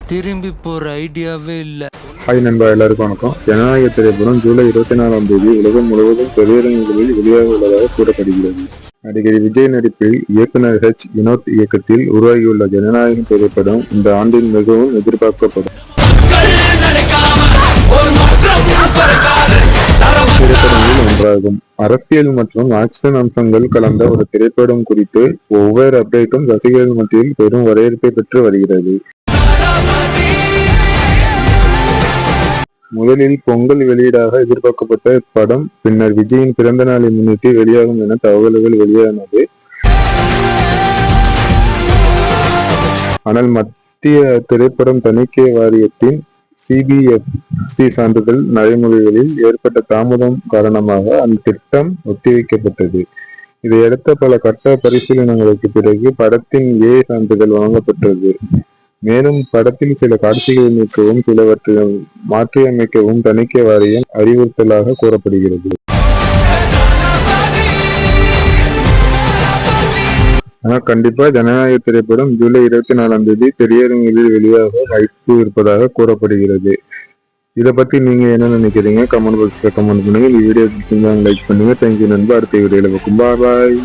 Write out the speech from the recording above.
திரும்பி போற ஐடியாவே இல்ல. ஹாய் நண்பா, எல்லாருக்கும் வணக்கம். ஜனநாயக திரைப்படம் ஜூலை 24ஆம் தேதி உலகம் முழுவதும் திரையரங்குகளில் வெளியாக உள்ளதாக கூறப்படுகிறது. நடிகர் விஜய் நடிப்பில் இயக்குனர் வினோத் இயக்கத்தில் உருவாகியுள்ள ஜனநாயகம் திரைப்படம் இந்த ஆண்டில் மிகவும் எதிர்பார்க்கப்படும் திரைப்படங்களில் ஒன்றாகும். அரசியல் மற்றும் ஆக்ஷன் அம்சங்கள் கலந்த ஒரு திரைப்படம் குறித்து ஒவ்வொரு அப்டேட்டும் ரசிகர்கள் மத்தியில் பெரும் வரவேற்பை பெற்று வருகிறது. முதலில் பொங்கல் வெளியீடாக எதிர்பார்க்கப்பட்ட இப்படம் பின்னர் விஜயின் பிறந்த நாளை முன்னிட்டு வெளியாகும் என தகவல்கள் வெளியானது. ஆனால் மத்திய திரைப்படம் தணிக்கை வாரியத்தின் CBFC சான்றிதழ் நடைமுறைகளில் ஏற்பட்ட தாமதம் காரணமாக அந்த திட்டம் ஒத்திவைக்கப்பட்டது. இதையடுத்த பல கட்ட பரிசீலனைகளுக்கு பிறகு படத்தின் A சான்றிதழ் வழங்கப்பட்டது. மேலும் படத்தில் சில காட்சிகளை நீக்கவும் சிலவற்றை மாற்றியமைக்கவும் தணிக்கை வாரியம் அறிவுறுத்தலாக கூறப்படுகிறது. ஆனால் கண்டிப்பா ஜனநாயக திரைப்படம் ஜூலை 24ஆம் தேதி திரையரங்குகளில் வெளியாக வாய்ப்பு இருப்பதாக கூறப்படுகிறது. இதை பத்தி நீங்க என்ன நினைக்கிறீங்க? கமெண்ட் பாக்ஸ்ல கமெண்ட் பண்ணுங்க. இந்த வீடியோ பிடிச்சிருந்தா லைக் பண்ணுங்க. தேங்க்யூ நண்பா. அடுத்த வீடியோல பார்க்கும். பாய்.